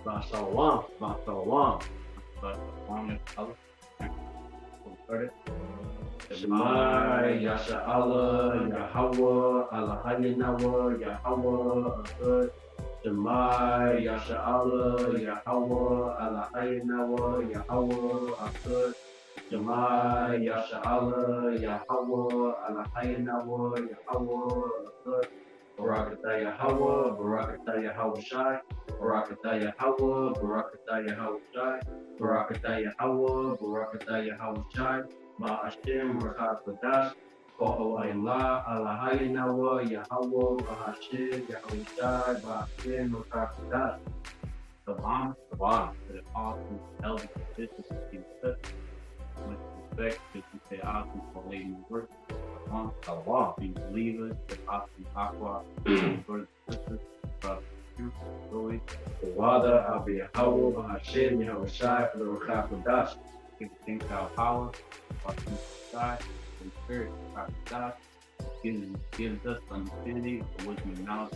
Shalom. Shalom. But long as Allah started. Shema Yasha Allah Yahweh Allahayinawa Yahweh Ahad. Shema Yasha Allah Yahweh Allahayinawa Yahweh Ahad. Shema Yasha Allah Yahweh Allahayinawa Yahweh Ahad. Barakatah Yahweh, Barakatah Yahweh Shai, Barakatah Yahweh, Barakatah Yahweh Shai, Barakatah Yahweh, Barakatah Yahweh Shai, Ma'ashem Rakhat Kodash, Ba'o'ayla, Allahayinawa, Yahweh, Bahashim, Yahweh Shai, Ma'ashem Rakhat Kodash. Salam to the awesome elders and bishops of Jesus. With respect to say awesome for lady work. Salam to believers, the awesome aqua, brothers and sisters, brothers and sisters, Tawada, Abi Yahweh, Bahashim, Yahweh Shai, for the Rakhat Kodash. give thanks to our power, awesome God, and spirit, God, gives us understanding of what we knowledge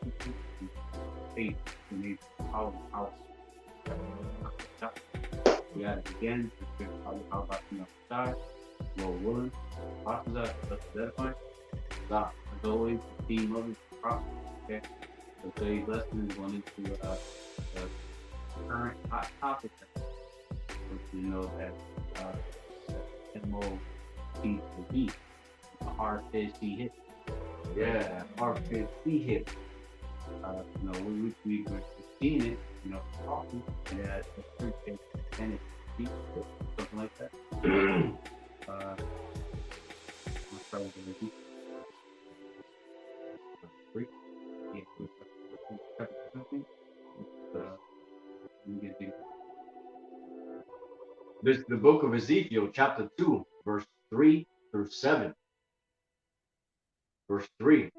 and faith to make power. We got it again, the spirit how about you outside, Lord willing, process us to that point. As always, the theme of the prophet, okay? So today's lesson is going into the current hot topic, which we know that MOP to beat, a hard fish he hit. Yeah, hard fish he hit. We were seeing it, talking, and a certain percentage beat, something like that. I'll start with the review. This is the book of Ezekiel, chapter 2, verse 3 through 7. Verse 3.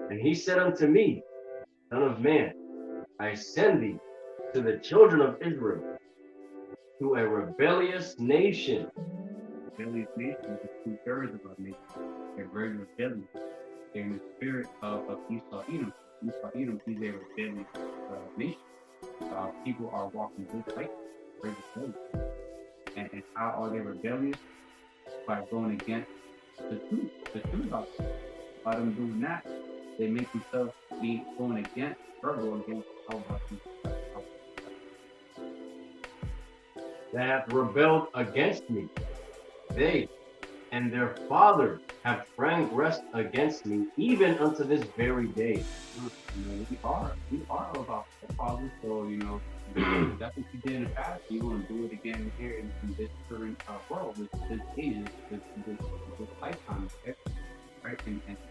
And he said unto me, Son of man, I send thee to the children of Israel, to a rebellious nation. Rebellious nation is 2/3 of our nation. They're very rebellious. They're in the spirit of Esau Edom. Esau Edom is a rebellious nation. People are walking just like very rebellious. And how are they rebellious? By going against the truth of it. By them doing that, they make themselves be going against, struggle against how about you. That hath rebelled against me. They and their fathers have transgressed against me, even unto this very day. We are about the fathers, so that's what you did in the past. You want to do it again here in this current world, this age, this lifetime, okay? Right?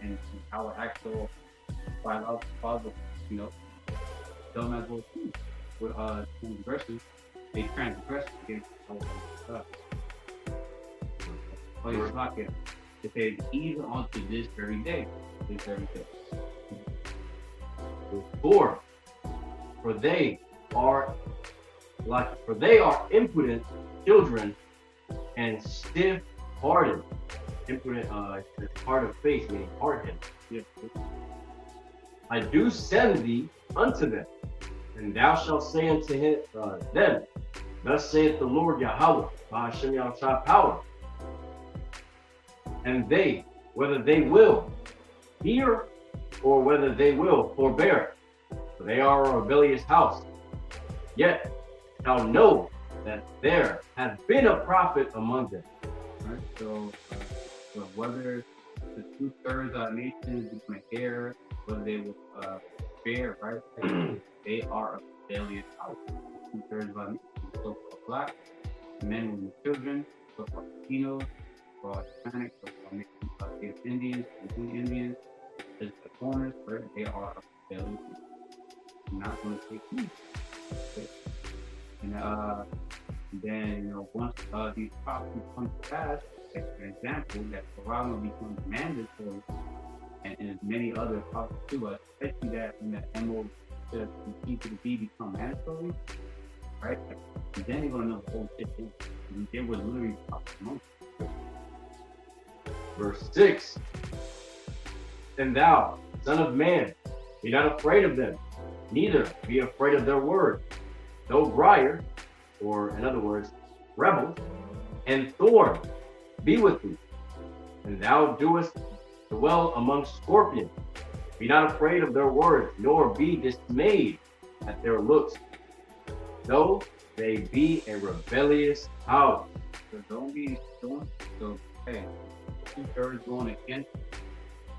And our actual biological father, don't as well too. With transgressions, they transgress against our stuff. Oh, it's not it. It says even unto this very day. This very day. 4. For they are impudent children and stiff-hearted. Impudent, hard of face, meaning hard-headed. Yes. I do send thee unto them, and thou shalt say unto them, Thus saith the Lord Yahweh, Bahashem Yahweh power. And they, whether they will hear or whether they will forbear, for they are a rebellious house, yet shall know that there hath been a prophet among them. Right? So whether the 2/3 of our nation is going to hear, whether they will bear, right? They are a rebellious house. 2/3 of our nation. So for black men, women, children, so for Latinos, for Hispanics, so for Native Indians, Indians, as the foreigners, right? They are a rebellious house. Not going to take heed. Okay? And then once these prophecies come to pass, like an example that Quran becomes mandatory, and many other prophecies to us, especially that when the MO to P to the B become mandatory, right? And then they're gonna know the whole shit. They were literally prophecies. Verse 6. And thou, son of man, be not afraid of them, Neither be afraid of their words, though briar, or in other words, rebels, and thorn be with thee, and thou doest dwell among scorpions. Be not afraid of their words, nor be dismayed at their looks, though they be a rebellious house. So don't be doing so. Hey, 2/3 going against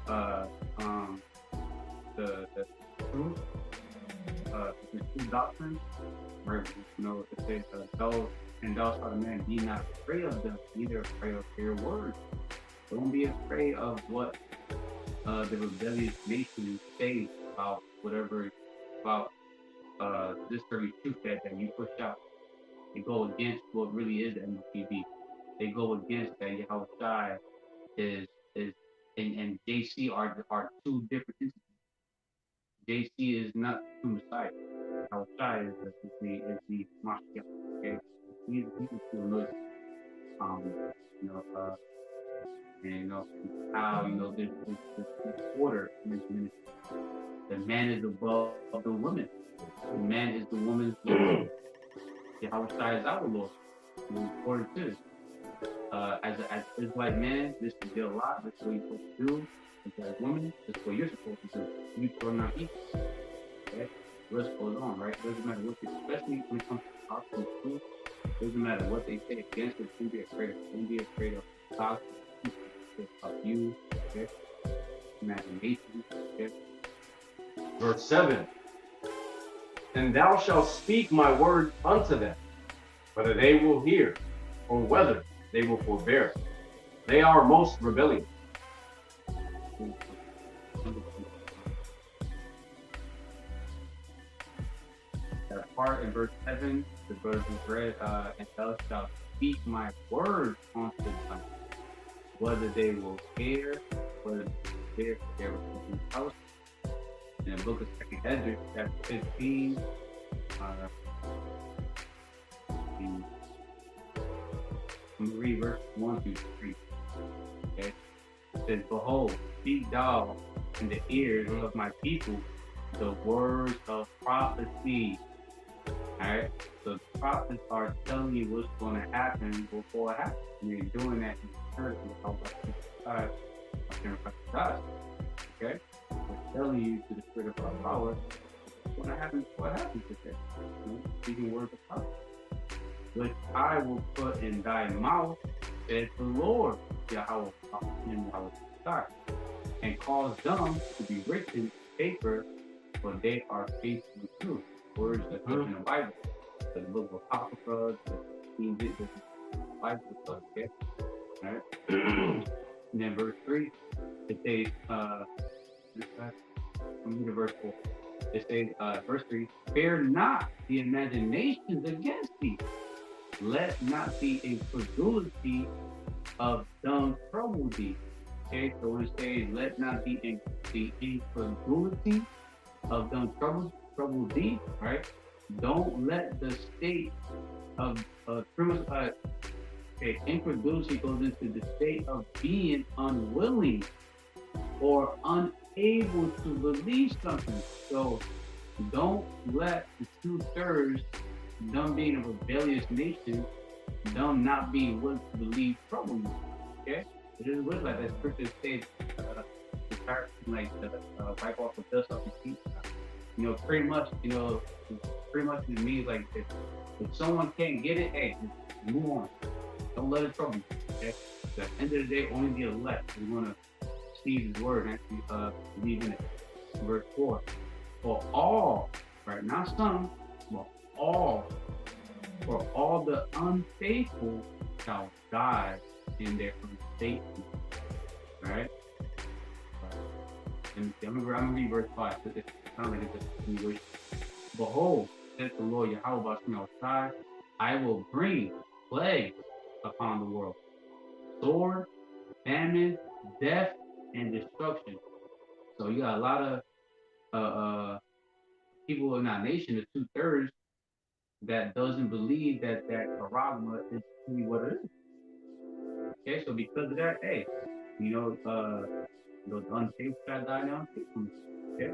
uh um the truth, the true doctrine, right? You know, it says, thou son of man, be not afraid of them, neither afraid of their words. Don't be afraid of what the rebellious nation say about whatever about this very truth that you push out. They go against what really is the MTV. They go against that Yahushai is and JC are two different entities. JC is not the Messiah. Yahushai is the Mashiach. Okay, he's the true you know, and how this order in this ministry. The man is above the woman. The man is the woman's Lord. Yahushua is our Lord. According to this. As an Israelite man, this is your lot. This is what you're supposed to do. As a woman, this is what you're supposed to do. You shall not eat. Okay? The list goes on, right? Doesn't matter what, especially when it comes to gospel and truth. Doesn't matter what they say against it. Don't be afraid of it. Don't be afraid of gospel. Of you, okay? Imagination, okay? Verse 7. And thou shalt speak my word unto them, whether they will hear, or whether they will forbear. They are most rebellious. That part in verse 7, the verse is read, and thou shalt speak my word unto them, whether they will hear, whether they will hear in the house. In the book of 2 Ezra, chapter 15, I'm going to read verse 1 through 3. Okay? It says, behold, speak thou in the ears of my people the words of prophecy. Alright? So the prophets are telling you what's going to happen before it happens. And you're doing that in the church with God. Okay? We're telling you to the spirit of our power what's going to happen before it happens today. Speaking words of prophecy. Which I will put in thy mouth, says the Lord, Yahweh, and cause them to be written in paper, for they are faithful and true. Words that are in the Bible, the book of Apocrypha, the Bible, okay? All right. And then verse 3, it says, I'm reading verse 4. It says, verse 3, fear not the imaginations against thee. Let not the incredulity of them trouble thee. Okay, so when it says, let not the incredulity of them trouble thee, right? Don't let the state of incredulity goes into the state of being unwilling or unable to believe something. So don't let the 2/3, them being a rebellious nation, them not being willing to believe trouble you. Okay? It is what like that scripture says, like wipe off the dust off your feet. Pretty much it means like if someone can't get it, hey, just move on. Don't let it trouble you. Okay? So at the end of the day, only the elect is going to see his word and actually believe in it. Verse 4. For all, right? Not some, but all. For all the unfaithful shall die in their unsafety. Right? And I'm gonna read verse 5. It's kind of like it's a continuation. Behold, says the Lord Yahweh outside, I will bring plagues upon the world. Sword, famine, death, and destruction. So you got a lot of people in our nation, the 2/3, that doesn't believe that charagma is truly what it is. Okay, so because of that, hey, those unfaithful shall die now. Okay.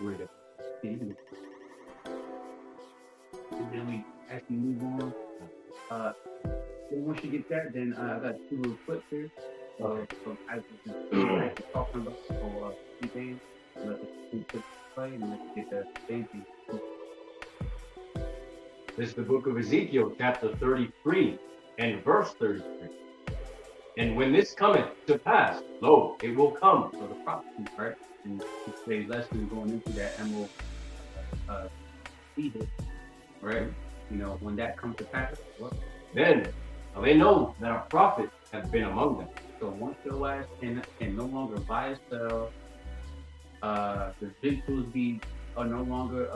Wait up. And then we actually move on. Then once you get that, then I got two little clips here. So I was actually talking about the whole thing. Let the two clips play and let's get the same thing. This is the book of Ezekiel, chapter 33 and verse 33. And when this cometh to pass, lo, it will come. So the prophecy, right? And today's lesson going into that Emerald Egypt, right? You know, when that comes to pass, what? Then now they know that a prophet has been among them. So once your ass can no longer buy or sell, the victuals are no longer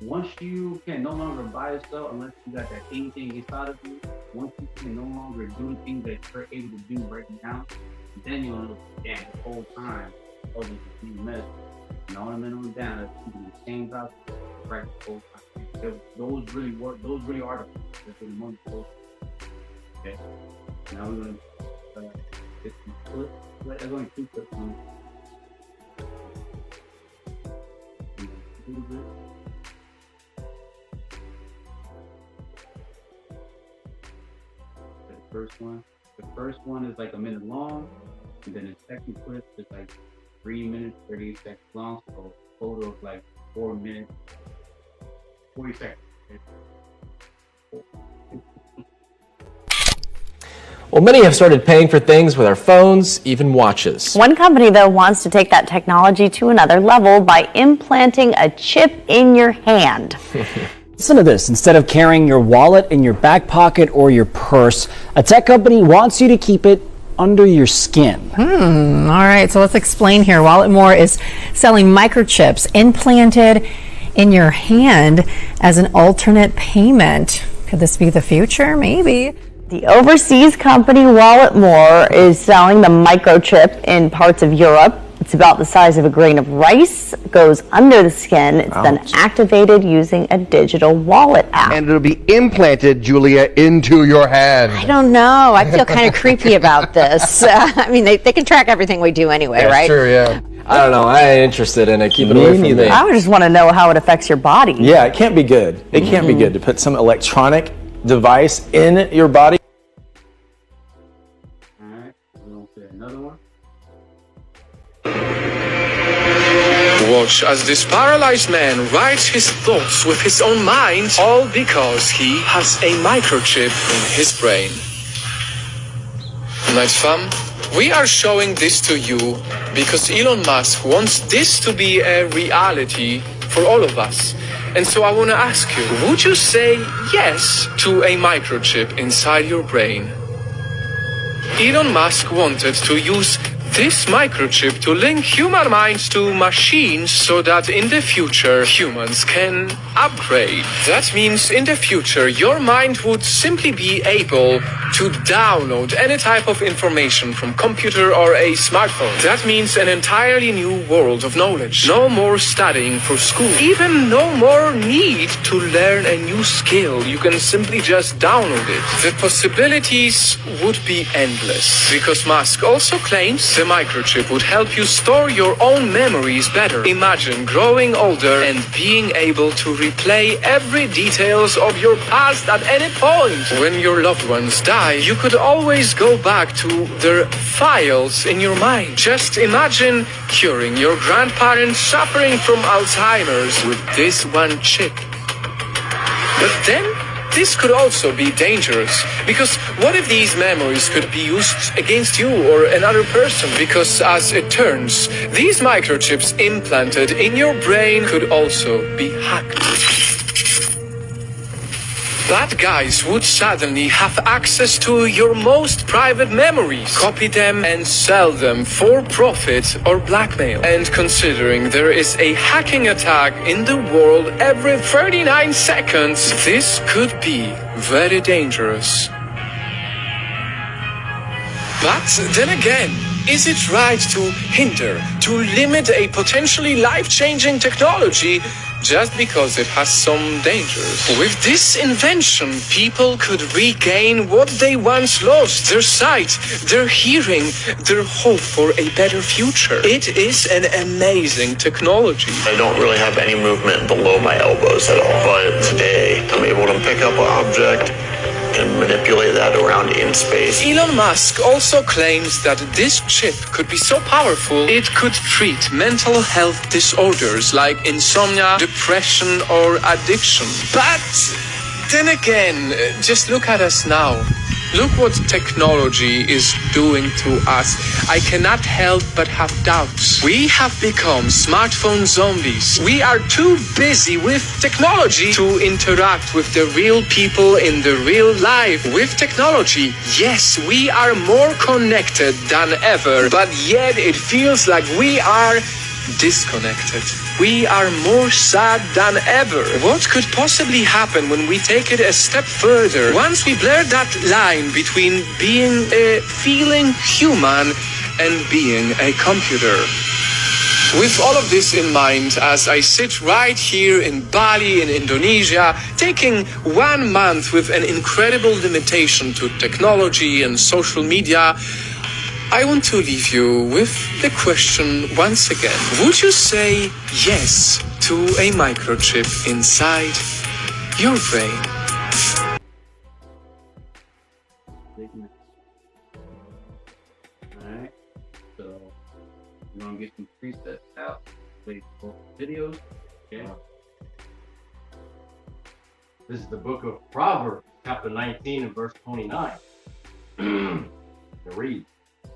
once you can no longer buy or sell unless you got that anything inside of you, once you can no longer do the things that you're able to do right now, then you'll know, damn, the whole time, oh, this is mess. And all the men on the down are keeping the same value right the whole time. Those really work, those really are the that's the money for. Okay. Now we're gonna get some clips. There's only two clips on it. The first one is like a minute long, and then the second clip is like 3 minutes, 38 seconds long, so a total of like 4 minutes, 40 seconds. Well, many have started paying for things with our phones, even watches. One company, though, wants to take that technology to another level by implanting a chip in your hand. Listen to this. Instead of carrying your wallet in your back pocket or your purse, a tech company wants you to keep it under your skin. All right, so let's explain here. Walletmore is selling microchips implanted in your hand as an alternate payment. Could this be the future? Maybe. The overseas company Walletmore is selling the microchip in parts of Europe. It's about the size of a grain of rice, goes under the skin. It's then activated using a digital wallet app. And it'll be implanted, Julia, into your hand. I don't know. I feel kind of creepy about this. I mean, they can track everything we do anyway, right? Sure, yeah. I don't know. I ain't interested in it. Keep it away from me. I would just want to know how it affects your body. Yeah, it can't be good. It can't be good to put some electronic device in your body. All right, we're going to another one. Watch as this paralyzed man writes his thoughts with his own mind, all because he has a microchip in his brain. Night fam, we are showing this to you because Elon Musk wants this to be a reality for all of us. And so I want to ask you, would you say yes to a microchip inside your brain? Elon Musk wanted to use this microchip to link human minds to machines so that in the future humans can upgrade. That means in the future your mind would simply be able to download any type of information from computer or a smartphone. That means an entirely new world of knowledge. No more studying for school. Even no more need to learn a new skill. You can simply just download it. The possibilities would be endless because Musk also claims the microchip would help you store your own memories better. Imagine growing older and being able to replay every details of your past at any point. When your loved ones die, you could always go back to their files in your mind. Just imagine curing your grandparents suffering from Alzheimer's with this one chip. But then this could also be dangerous, because what if these memories could be used against you or another person? Because as it turns, these microchips implanted in your brain could also be hacked. Bad guys would suddenly have access to your most private memories, copy them and sell them for profit or blackmail. And considering there is a hacking attack in the world every 39 seconds, this could be very dangerous. But then again, is it right to hinder, to limit a potentially life-changing technology just because it has some dangers. With this invention, people could regain what they once lost: their sight, their hearing, their hope for a better future. It is an amazing technology. I don't really have any movement below my elbows at all, but today I'm able to pick up an object and manipulate that around in space. Elon Musk also claims that this chip could be so powerful it could treat mental health disorders like insomnia, depression, or addiction. But then again, just look at us now. Look what technology is doing to us. I cannot help but have doubts. We have become smartphone zombies. We are too busy with technology to interact with the real people in the real life. With technology, yes, we are more connected than ever, but yet it feels like we are disconnected. We are more sad than ever. What could possibly happen when we take it a step further? Once we blur that line between being a feeling human and being a computer. With all of this in mind, as I sit right here in Bali in Indonesia, taking 1 month with an incredible limitation to technology and social media, I want to leave you with the question once again. Would you say yes to a microchip inside your brain? Alright, so we're gonna get some presets out, play both videos. Okay. This is the book of Proverbs, chapter 19 and verse 29. It reads,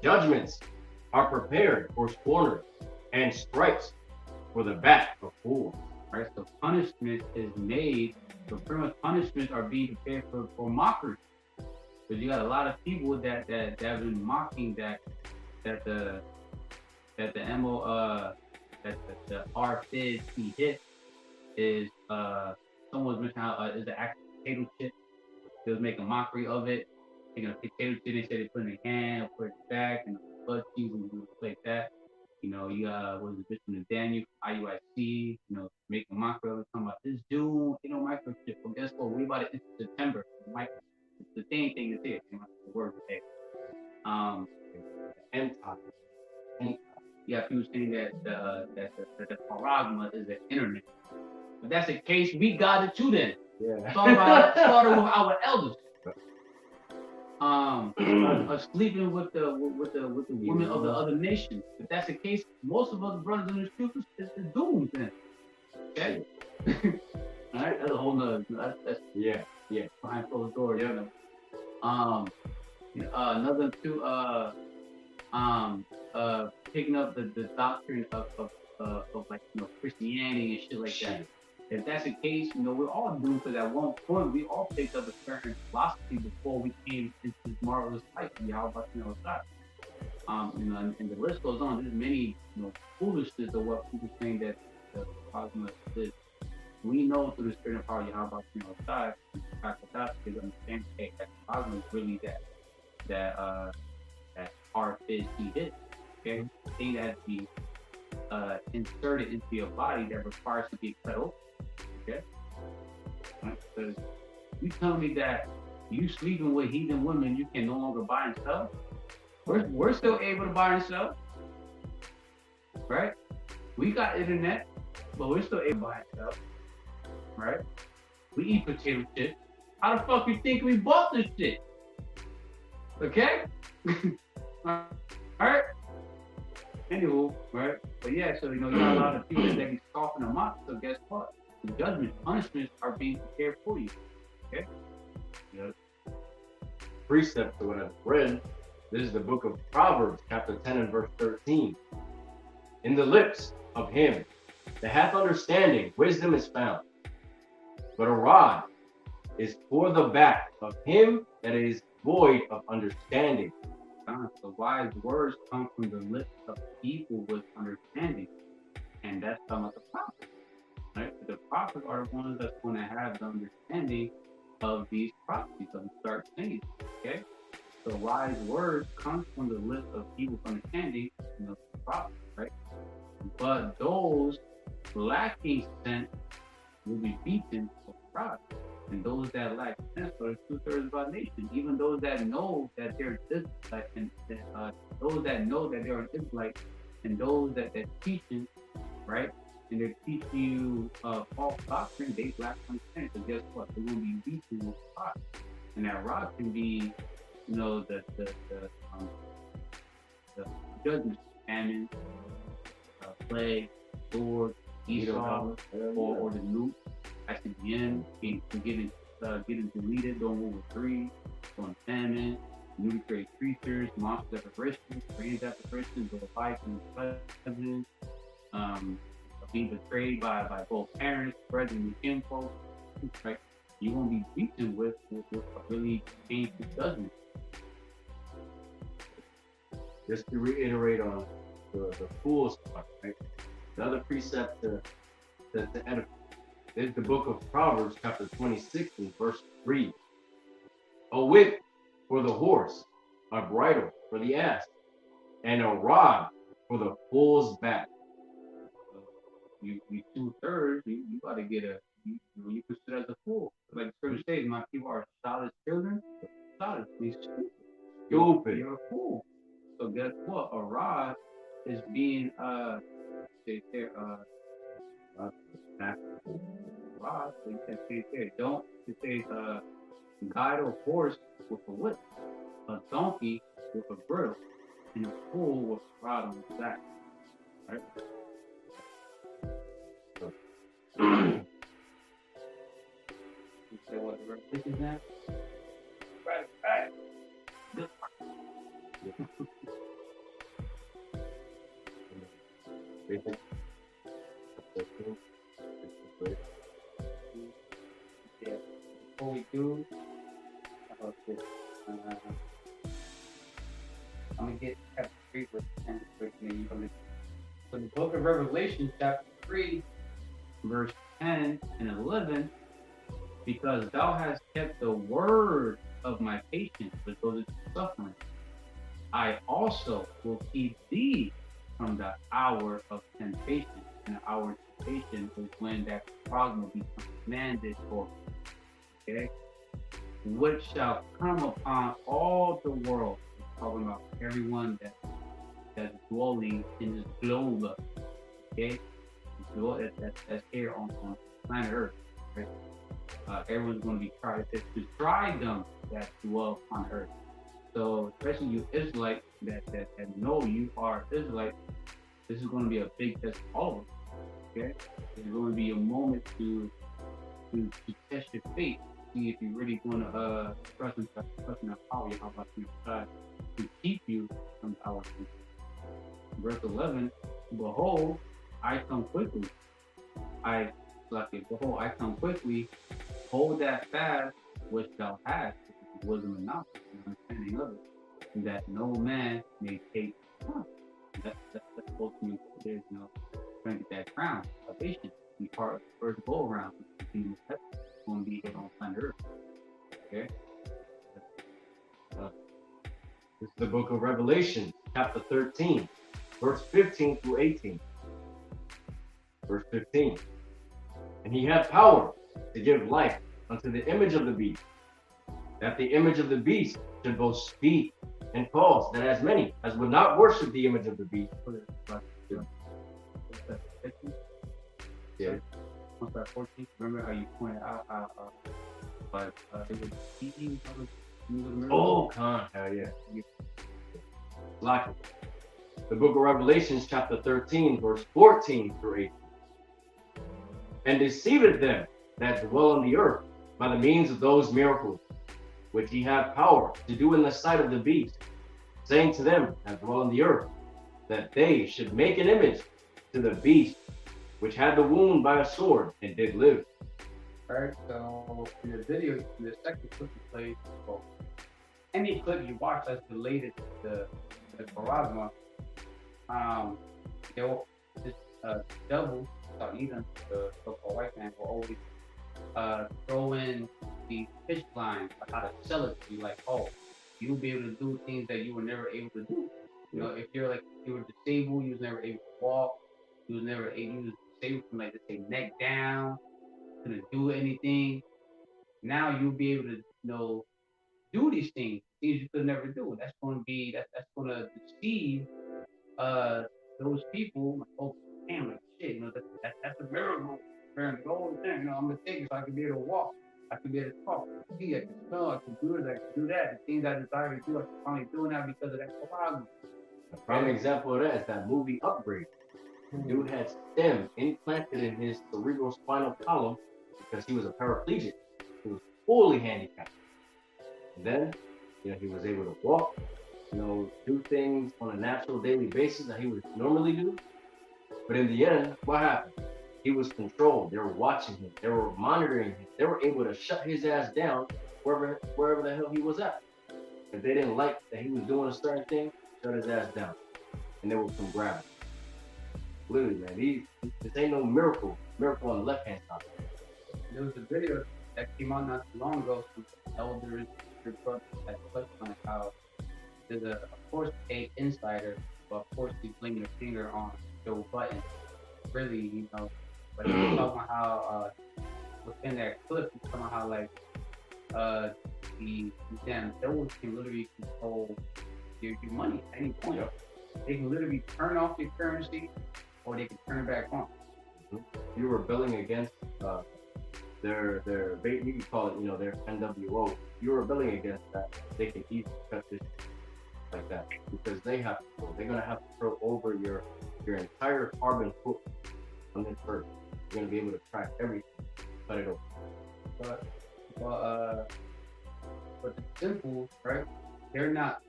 "Judgments are prepared for scorners, and stripes for the back of fools." Right, so punishment is made, so pretty much punishments are being prepared for mockers. Because you got a lot of people that have been mocking that the R50 hit is someone was mentioning how is the actual potato chip. They was making a mockery of it. Taking a potato chip, they said they put it in their hand, put it back, and blood cheese and things like that. You know, you got what was it, Mr. Daniel, IUIC, you know, making a mockery of it, talking about this June, you know, microchip. Well, guess what? We about to enter September. The same thing is here. You know, the word is there. You got people saying that the paragma is the internet. If that's the case, we got it too then. Yeah. Started with our elders. Sleeping with the women of the other nations. If that's the case, most of us brothers in the truth is doomed then. Okay? All right, that's a whole nother. That's behind closed doors. Yeah. You know. Another two. Picking up the doctrine of like, you know, Christianity and shit like that. If that's the case, you know, we're all doomed, because at one point we all picked up a certain philosophy before we came into this marvelous life. How about, you know, God? You know, and the list goes on. There's many, you know, foolishness of what people saying that the cosmos is. We know through the spirit of power, how about, you know, God, they understand that the cosmos is really that R50 hit. Okay, the thing that has to be inserted into your body that requires to be cut open. Okay, right? Because you tell me that you sleeping with heathen women, you can no longer buy and sell. We're still able to buy and sell, right? We got internet, but we're still able to buy and sell, right? We eat potato chips. How the fuck you think we bought this shit? Okay. All right. Anywho, right? But yeah, so you know, you got a lot of people that be scoffing them up. So guess what? The judgment, punishments are being prepared for you. Okay? Yes. Precept to what I've read. This is the book of Proverbs, chapter 10 and verse 13. "In the lips of him that hath understanding, wisdom is found. But a rod is for the back of him that is void of understanding." The wise words come from the lips of people with understanding, and that's talking about the prophets. Right? The prophets are the ones that's going to have the understanding of these prophecies, of the start saying. Okay, so wise words come from the lips of people with understanding, you know, the prophets, right? But those lacking sense will be beaten with rod. And those that lack sense are 2/3 of our nation. Even those that know that they're Israelite, and those that know that they're an Israelite, and those that teaching, right? And they're teaching you false doctrine, they lack understanding. So guess what? They're going to be beaten with a rod, and that rod can be, the judgment, famine, plague, sword, Esau, or the loot. At the end, getting deleted, going over 3, going famine, newly created creatures, monsters apparitions, strange apparitions, or Leviathan cousins, being betrayed by both parents, brethren, and kinfolk. Right? You're gonna be beaten with a really painful judgment. Just to reiterate on the fool's part, right? The other precept to edify is the book of Proverbs, chapter 26, and verse 3. A whip for the horse, a bridle for the ass, and a rod for the fool's back. You 2/3, you got to get you consider as a fool. Like the scripture says, my people are solid children. Solid, means stupid. You're a fool. So guess what? A rod is being rod. So you can say there. Don't it says guide a horse with a whip, a donkey with a bridle, and a fool with a rod on his back. Right? You say what the revelation is now? Right. Yeah. Before we do, how about this? I'm gonna get chapter 3 verse 10 quickly. You're gonna so the book of Revelation, chapter 3, verse 10 and 11, because thou hast kept the word of my patience with those suffering, I also will keep thee from the hour of temptation. And the hour of temptation is when that problem will be commanded for, okay? Which shall come upon all the world. We're talking about everyone that's dwelling in this globe, okay? That's here on planet Earth, right? Everyone's going to be tried to try them that dwell on Earth. So especially you Israelites that know you are Israelite, this is going to be a big test for all of us. Okay, it's going to be a moment to test your faith, see if you're really going to trust in our power. How about you try to keep you from our faith? Verse 11: Behold, I come quickly. Behold, I come quickly. Hold that fast which thou hast, which is wisdom and knowledge, and understanding of it, and that no man may take crown. That's supposed to mean there's trying to get that crown, salvation, be part of the first go around. It's going to be here on planet Earth. Okay. This is the book of Revelation, chapter 13, verse 15 through 18. Verse 15. And he had power to give life unto the image of the beast, that the image of the beast should both speak and cause that as many as would not worship the image of the beast. Yeah. 14. Remember how you pointed out how it was eating. Oh, hell yeah. Like it. The book of Revelations, chapter 13, verse 14 through 18. And deceived them that dwell on the earth by the means of those miracles which he had power to do in the sight of the beast, saying to them that dwell on the earth, that they should make an image to the beast, which had the wound by a sword and did live. Alright, so in the video, in the second clip you played, well, any clip you watch that's related to the Pharasma, this devil, Edom, the so-called white man, will always throw in these fish lines, like how to sell it to you, like, oh, you'll be able to do things that you were never able to do. You know, if you were disabled, you was never able to walk, you was disabled from, like, let's say, neck down couldn't do anything. Now you'll be able to, do these things you could never do. That's going to be that's going to deceive those people. Like, oh, damn, like shit, that's a miracle. Man, the whole thing, I'm gonna take it so I can be able to walk. I can be able to talk. I can see, I can smell. I can do this. I can do that. The things I desire to do, I'm finally doing that because of that problem. A prime example of that is that movie Upgrade. The dude had STEM implanted in his cerebral spinal column because he was a paraplegic. He was fully handicapped. And then, he was able to walk, do things on a natural daily basis that he would normally do. But in the end, what happened? He was controlled. They were watching him. They were monitoring him. They were able to shut his ass down wherever the hell he was at. If they didn't like that he was doing a certain thing, shut his ass down. And they would come grab him. Literally, man, this ain't no miracle on the left-hand side. There was a video that came out not too long ago from elders that touched on how there's of course, a insider, but of course, he's blinking a finger on Joe Button. Really, but he was talking about how within that clip, he's talking about how like the damn devils can literally control your money at any point. Yep. They can literally turn off your currency, or they can turn it back on. Mm-hmm. You were rebelling against their you can call it their NWO. You're rebelling against that. They can easily cut this like that because they're gonna have to throw over your entire carbon footprint on this earth. You're gonna be able to track everything, cut it over. But the simple, right? They're not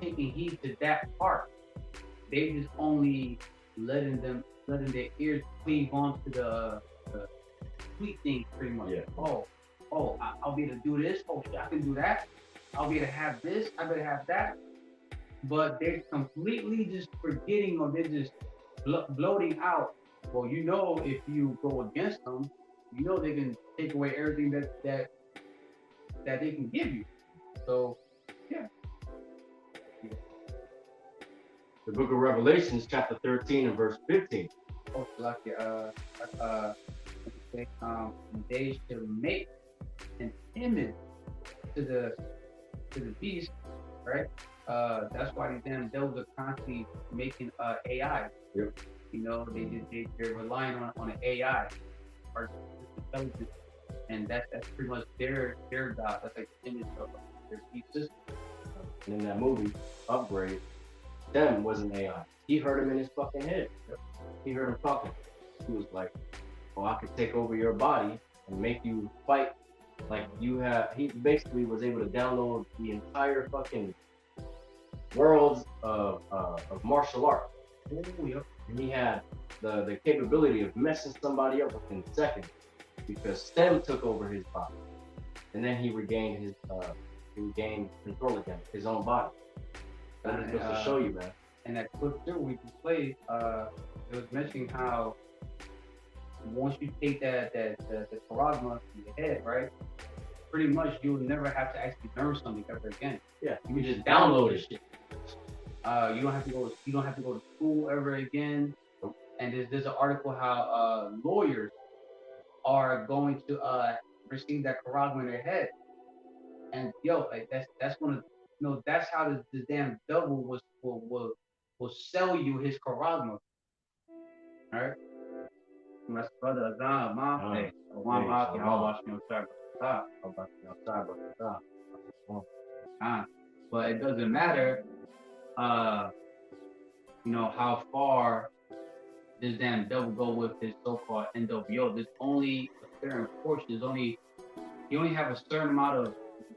taking heed to that part. They just only letting their ears cleave onto the sweet things pretty much. Yeah. I'll be able to do this. Oh shit, I can do that. I'll be able to have this. I better have that. But they're completely just forgetting, or they're just bloating out. Well, if you go against them, they can take away everything that they can give you. So, yeah. The book of Revelations, chapter 13 and verse 15. Oh, like they shall make an image to the beast, right? That's why these damn devils are constantly making AI. Yep. They're relying on an AI, artificial intelligence, and that's pretty much their god. That's like the image of their beast system. And in that movie, Upgrade, STEM was an AI. He heard him in his fucking head. Yep. He heard him talking. He was like, I could take over your body and make you fight like you have. He basically was able to download the entire fucking worlds of martial arts. Yep. And he had the capability of messing somebody up within seconds because STEM took over his body. And then he regained control again, his own body. That is just to show you, man. And that clip too, we can play, it was mentioning how once you take the charagma from your head, right? Pretty much you'll never have to actually learn something ever again. Yeah, you can just download this shit. You don't have to go to school ever again. Nope. And there's an article how lawyers are going to receive that charagma in their head. And like that's gonna that's how the damn devil will sell you his charagma. Alright? That's brother Azam, my but it doesn't matter how far this damn devil go with his so-called NWO. There's only a certain portion, you only have a certain amount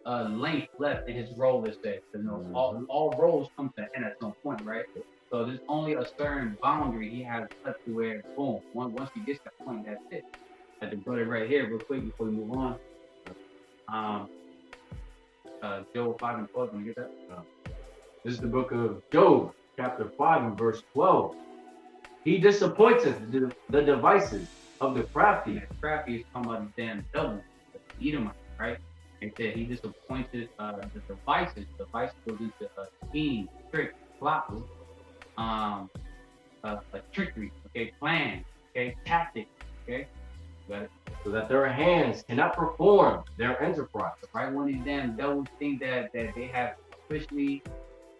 of length left in his role, let's say. All roles come to an end at some point, right? So there's only a certain boundary he has left to where, boom, once he gets that point, that's it. I had to put it right here real quick before we move on. Job 5 and 12, can you get that? This is the book of Job, chapter 5 and verse 12. He disappointeth the devices of the crafty. And the crafty is talking about the damn devil, the Edomite, right? And said he disappointed the devices. The device goes into a scheme, trick, plot, a trickery, okay, plan, okay, tactic, okay. so that their hands cannot perform their enterprise. Right? One of these damn devils think that they have officially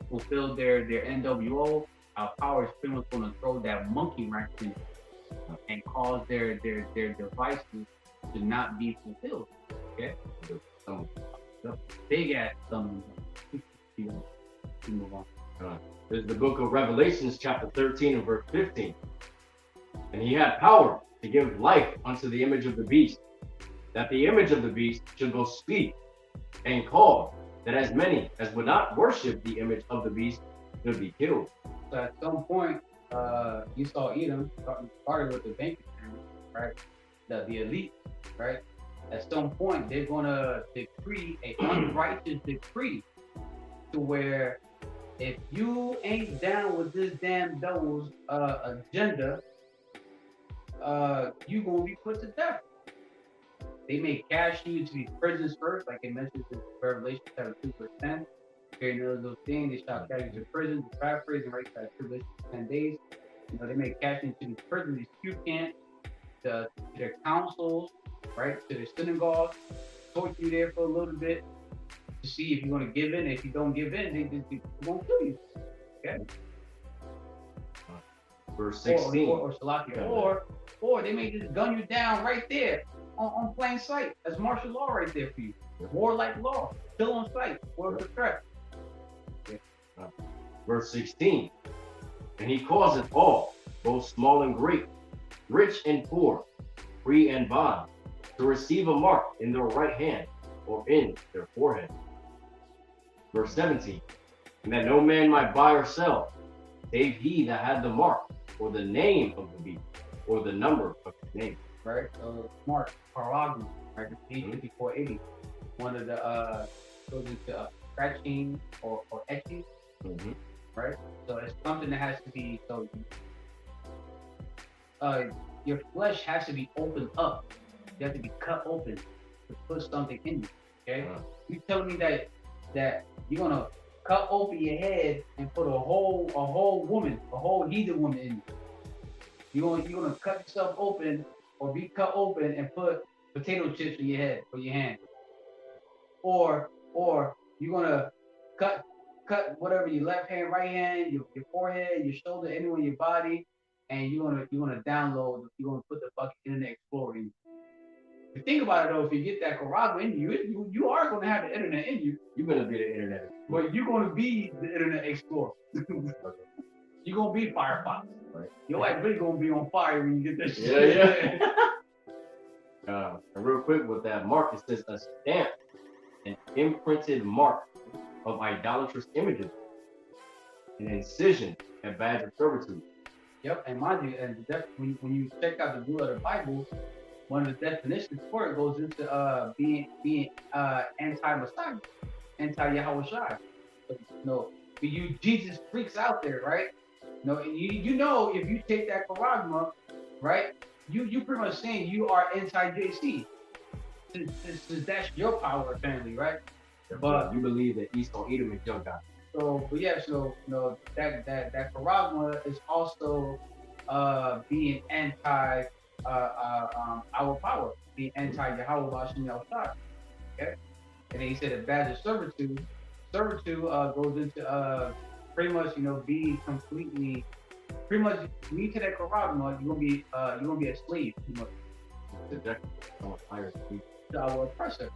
fulfilled their NWO. Our power is pretty much going to throw that monkey wrench in and cause their devices to not be fulfilled. Okay? So, big ass summons. Move on. There's the book of Revelations, chapter 13 and verse 15. And he had power to give life unto the image of the beast, that the image of the beast should go speak and call, that as many as would not worship the image of the beast should be killed. So at some point, you saw Edom started with the banking family, right? The elite, right? At some point, they're gonna decree a unrighteous decree to where if you ain't down with this damn devil's agenda, you gonna be put to death. They may cash you to these prisons first, like it mentions in Revelation chapter 2 verse 10. Okay, none of those things, they shall carry you to prison, to paraphrase, right? That tribulation 10 days. You know, they may cash into these prisons, these Q camps, to their councils, right? To their synagogues, torture you there for a little bit to see if you're gonna give in. If you don't give in, they won't kill you. Okay. Verse 16. Or they may just gun you down right there on plain sight. That's martial law right there for you. Warlike law. Kill on sight. Or the threat. Verse 16. And he causeth all, both small and great, rich and poor, free and bond, to receive a mark in their right hand or in their forehead. Verse 17. And that no man might buy or sell, save he that had the mark, or the name of the beast, or the number of his name. Right? So mark, Paragu, right? P5480. One of the goes into scratching or etching. Right? So it's something that has to be your flesh has to be opened up. You have to be cut open to put something in you. Okay? You telling me that you're gonna cut open your head and put a whole woman, a whole heathen woman in you. You're gonna cut yourself open or be cut open and put potato chips in your head or your hand. Or you're gonna cut whatever, your left hand, right hand, your forehead, your shoulder, anywhere in your body, and you're gonna download, you're gonna put the fucking Internet Explorer in you. If you think about it though, if you get that Karago in you, you are gonna have the internet in you. You're gonna be the internet explorer. But you're gonna be the Internet Explorer. You're gonna be Firefox. Right. Your life really gonna be on fire when you get that shit. Yeah. And real quick with that mark, it says a stamp, an imprinted mark of idolatrous images, an incision, a badge of servitude. Yep, and mind you, and when you check out the Blue Letter Bible, one of the definitions for it goes into being anti-Messiah, anti-Yahweh Shai. So, Jesus freaks out there, right? You know, if you take that charagma, right, you pretty much saying you are anti-JC. Since that's your power, apparently, right? But you believe that Esau, Edom, is your God. So, but yeah, so that charagma is also being anti our power, being anti Yahweh Bashem Yahushua. Okay, and then he said a badge of servitude. Servitude goes into pretty much be completely, pretty much when you take that charagma, you're gonna be a slave, pretty much. To our oppressor.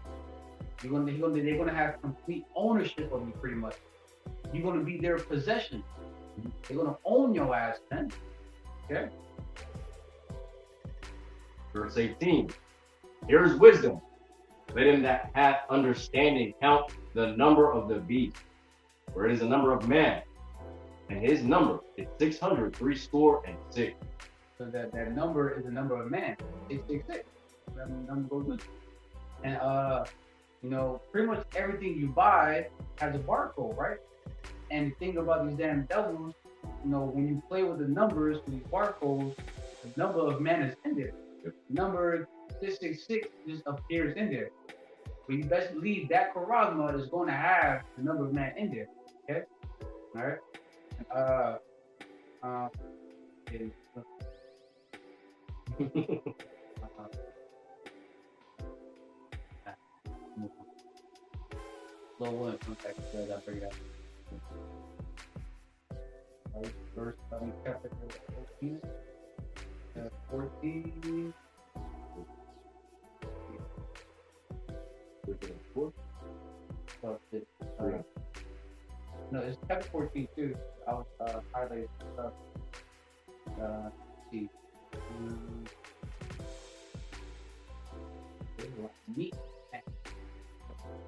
They're gonna have complete ownership of you, pretty much. You're gonna be their possession. They're gonna own your ass, man. Okay. Verse 18. Here is wisdom. Let him that hath understanding count the number of the beast, for it is the number of man, and his number is 666. So that number is the number of man, 666. That number goes with it. And pretty much everything you buy has a barcode, right? And the thing about these damn devils, when you play with the numbers, with these barcodes, the number of man is in there. Number 666 just appears in there. But you best believe that charagma is going to have the number of man in there. Okay? All right? So when it comes back to that, I bring it up. Verse chapter 14. 14. No, it's chapter 14 too. I'll highlight stuff. Let's see. Meat.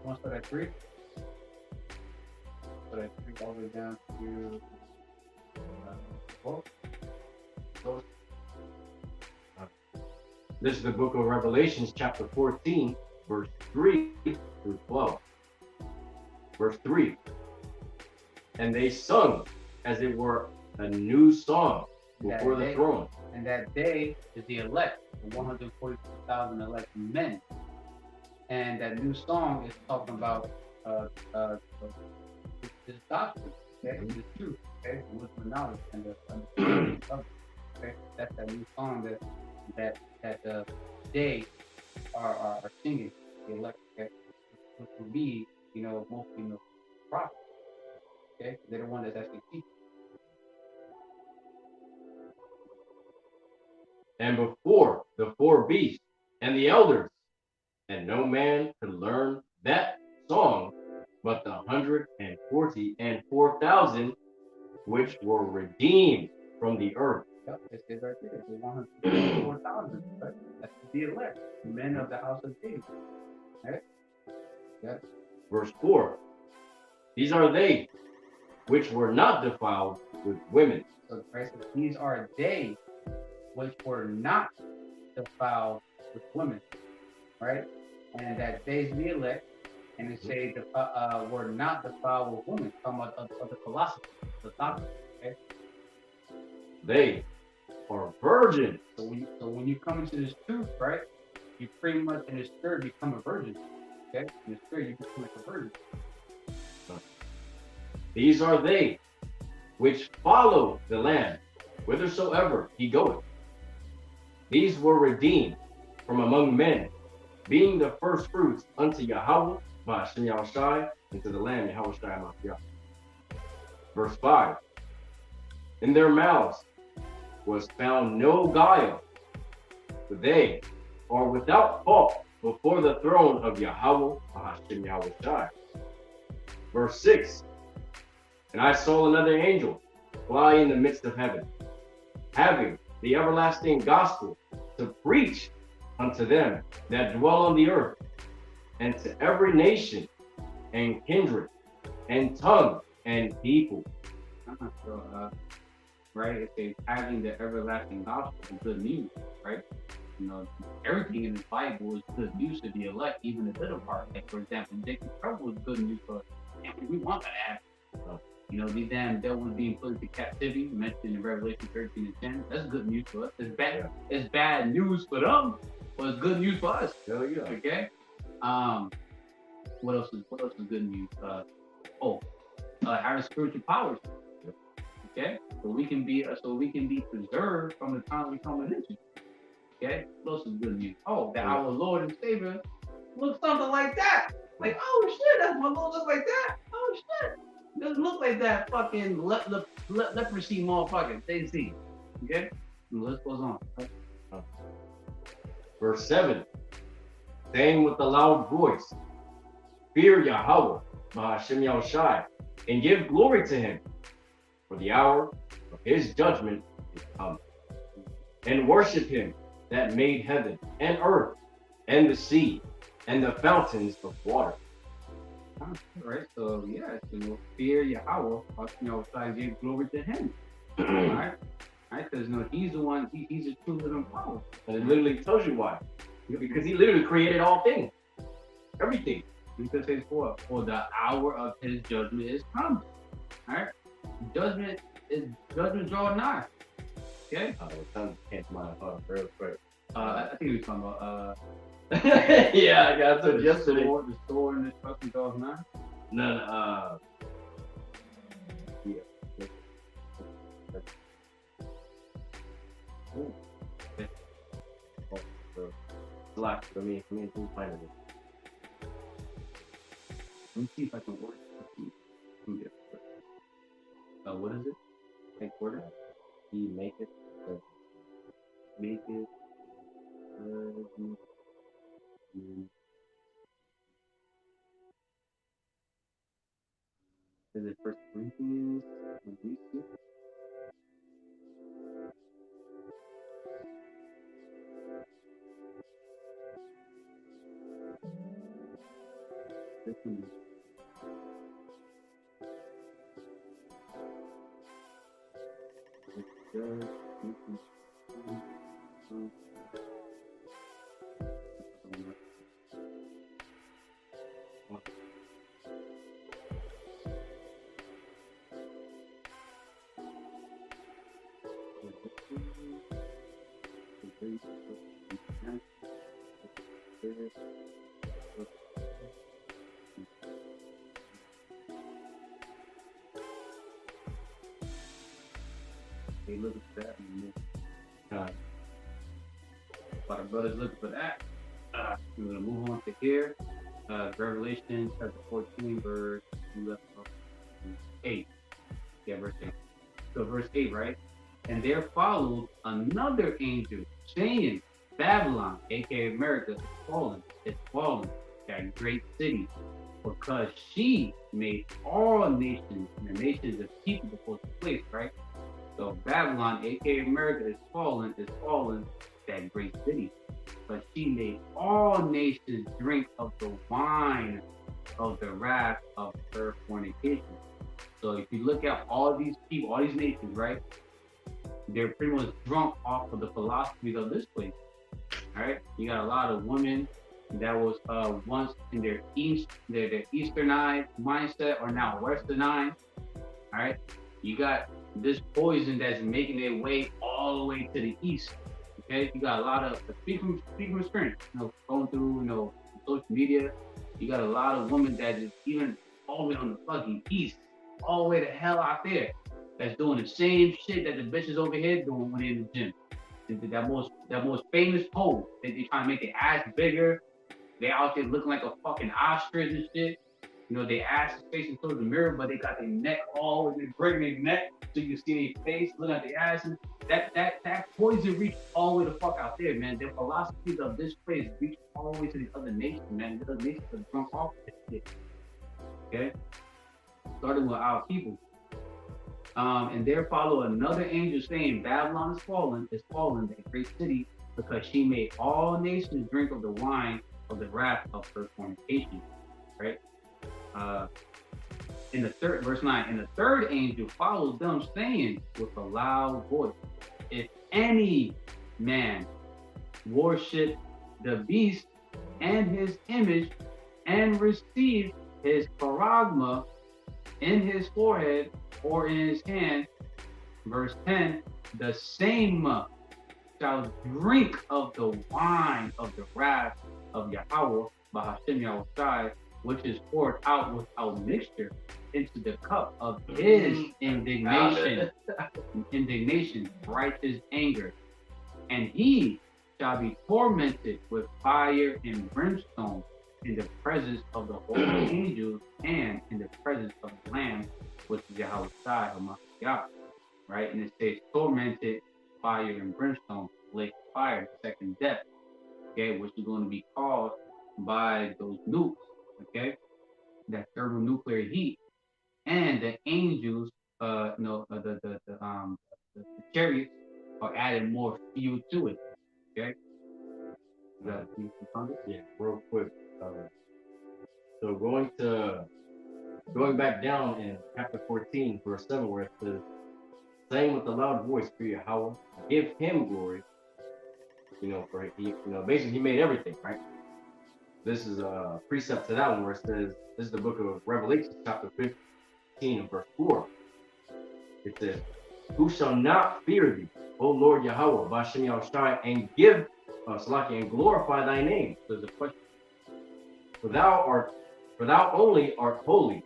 Want to start at 3? Start at 3 all the way down to 4. This is the book of Revelations, chapter 14, verse 3 through 12. Verse 3. And they sung as it were a new song before the throne. And that day is the elect, the 142,000 elect men. And that new song is talking about this gospel, okay? The truth, okay? The wisdom, knowledge, and the understanding of it, okay? That's that new song that they are singing, the elect, okay? Which will be, mostly, prophets, okay? They're the one that's actually teaching. And before the 4 beasts and the elders, and no man could learn that song but the 144,000 which were redeemed from the earth. Yep, it says right there, the 144,000, right? That's the elect, the men of the house of David. Right? Yep. Verse 4. These are they which were not defiled with women. So Christ says, these are they which were not defiled with women, right? And that they's the elect, and they say were not defiled with women. Talking about of the Colossus, the doctrine, okay? They are virgins. So when you come into this truth, right? You pretty much in the spirit become a virgin, okay? In the spirit you become like a virgin. These are they which follow the Lamb whithersoever he goeth. These were redeemed from among men, being the first fruits unto Yahweh, Ba'ashem Yahushai, and to the Lamb, Yahushai Mashiach. Verse 5. In their mouths was found no guile, for they are without fault before the throne of Yahweh, Ba'ashem Yahushai. Verse 6. And I saw another angel fly in the midst of heaven, having the everlasting gospel to preach unto them that dwell on the earth, and to every nation and kindred and tongue and people. Right? It says having the everlasting gospel is good news, right? Everything in the Bible is good news to the elect, even the little part. Like, for example, Jacob's trouble is good news for us. We want that to happen. These damn devils being put into captivity, mentioned in Revelation 13 and 10. That's good news for us. It's bad. It's bad news for them, but it's good news for us. Hell yeah. Okay. What else is good news? Having spiritual powers. Okay. So we can be preserved from the time we come into. Okay. What else is good news? That our Lord and Savior looks something like that. Like, oh shit, that's my Lord look like that. Oh shit. Doesn't look like that fucking leprosy motherfucker. They see. Okay? The list goes on. Verse 7. Saying with a loud voice, fear Yahweh, Ba'ashem Yahushai, and give glory to him, for the hour of his judgment is come. And worship him that made heaven and earth and the sea and the fountains of water. Right, so to fear Yahweh, try to give glory to him. Right, because he's the one, he's the true living power. And it literally tells you why. Because he literally created all things, everything. Because it's for the hour of his judgment is come. Alright, judgment drawing nigh. Okay. Something came to mind real quick. I think we were talking about yeah, I got to yesterday. The sword and the destruction draws nigh. No, yeah. Lock for me to find it. Let me see if I can work it. What is it? Like order? He make it. Make it. Is it First Corinthians? They looking for that. While the brothers looking for that, we're gonna move on to here. Revelation chapter 14, verse 8. Yeah, verse 8. So verse 8, right? And there followed another angel saying, Babylon, aka America, is fallen, that great city, because she made all nations, and the nations of people before the place, right? So Babylon, aka America, is fallen, that great city. But she made all nations drink of the wine of the wrath of her fornication. So if you look at all these people, all these nations, right? They're pretty much drunk off of the philosophies of this place. All right? You got a lot of women that was once in their easternized mindset are now westernized. All right? You got this poison that's making their way all the way to the east. Okay, you got a lot of speaking from experience, going through, social media. You got a lot of women that is even all the way on the fucking east, all the way to hell out there, that's doing the same shit that the bitches over here doing when they're in the gym. That most famous pose, they trying to make their ass bigger. They out there looking like a fucking ostrich and shit. Their ass is facing towards the mirror, but they got their neck all in breaking their neck, so you can see their face, look at their ass. And that poison reached all the way the fuck out there, man. The philosophies of this place reach all the way to the other nations, man. The other nations are drunk off this shit. Okay? Starting with our people. And there followed another angel saying, Babylon is fallen, that great city, because she made all nations drink of the wine of the wrath of her fornication. Right? In the third, verse 9, and the third angel followed them, saying with a loud voice, if any man worship the beast and his image and receive his paragma in his forehead or in his hand, verse 10, the same shall drink of the wine of the wrath of Yahweh, Bahashem Yahushai, which is poured out without mixture into the cup of his indignation, righteous anger. And he shall be tormented with fire and brimstone in the presence of the holy angels and in the presence of the Lamb, which is Yahweh Shai, right? And it says tormented, fire and brimstone, lake fire, second death, okay, which is going to be caused by those nukes, okay, that thermonuclear heat, and the angels, the chariots are adding more fuel to it, okay. Yeah, real quick. So going back down in chapter 14, verse 7, where it says, saying with a loud voice, for Yahweh, give him glory. For he, basically he made everything, right? This is a precept to that one where it says, this is the book of Revelation, chapter 15, verse 4. It says, who shall not fear thee, O Lord Yahweh, Bashem Yahushai, and give Salaki, and glorify thy name. There's a question. For thou only art holy,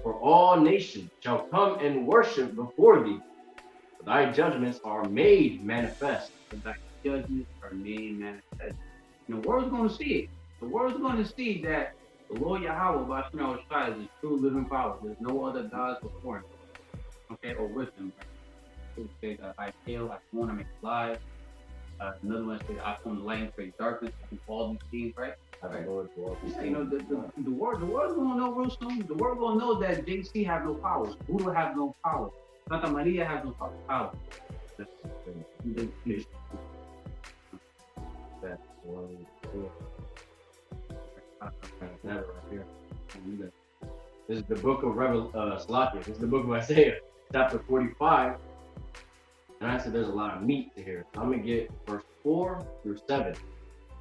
for all nations shall come and worship before thee. For thy judgments are made manifest. For thy judgments are made manifest. And the world's going to see it. The world's going to see that The Lord Yahweh, Bashim Yahushua, is the true living power. There's no other gods before him. Okay, or with him. Right? It says, I kill, I want to make alive. Another one says, I form the light and create darkness. I do all these things, right? Right. Yeah, you know, the world gonna know real soon. The world gonna know that JC have no power. Buddha have no power. Santa Maria has no power. That's one, two. Right here. This is the book of Salakia. This is the book of Isaiah, chapter 45. And I said there's a lot of meat to here. I'm going to get verse 4 through 7.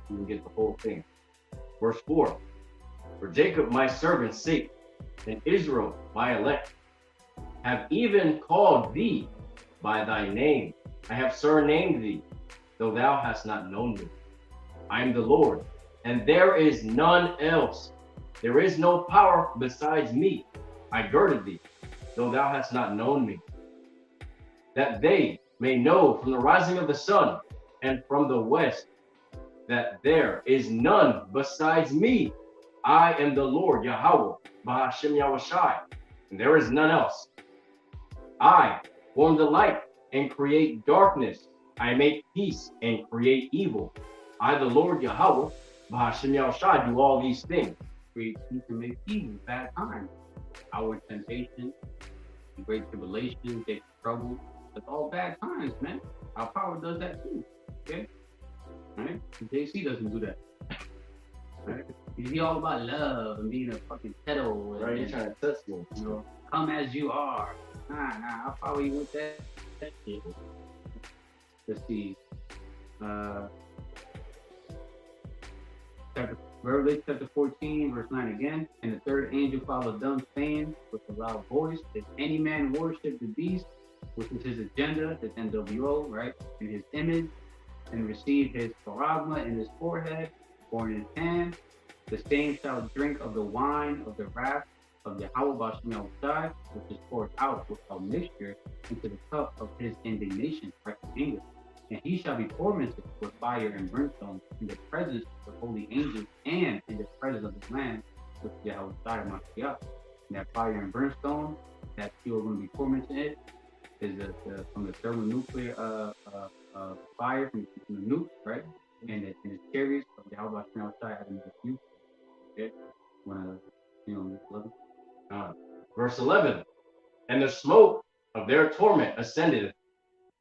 You can get the whole thing. Verse 4. For Jacob my servant's sake, and Israel my elect, have even called thee by thy name. I have surnamed thee, though thou hast not known me. I am the Lord, and there is none else. There is no power besides me. I girded thee, though thou hast not known me, that they may know from the rising of the sun and from the west that there is none besides me. I am the Lord Yahweh, Bahashem Yahushai, and there is none else. I form the light and create darkness. I make peace and create evil. I, the Lord Yahweh, Bahashem Yahushai, do all these things. Create peace and make evil, bad times. Our temptation, great tribulation, get trouble. It's all bad times, man. Our power does that too. Okay? Right? JC doesn't do that. Right? He's all about love and being a fucking pedo. Right? You're trying to test me. You know, come as you are. Nah, I'll follow you with that shit. Let's see. Revelation chapter 14, verse 9 again. And the third angel followed them, saying with a loud voice, if any man worship the beast, which is his agenda, his NWO, right, in his image, and receive his paragma in his forehead or in his hand, the same shall drink of the wine of the wrath of Yahweh Bashim Yahushai, which is poured out without mixture into the cup of his indignation, right, anger. And he shall be tormented with fire and brimstone in the presence of the holy angels and in the presence of the Lamb, which is Yahushai Mashiach. And that fire and brimstone that you are going to be tormented in is from the thermonuclear fire from the nuke, right? And the chariots of Yahweh Bashim Yahushai having the future. Okay? Verse 11. And the smoke of their torment ascended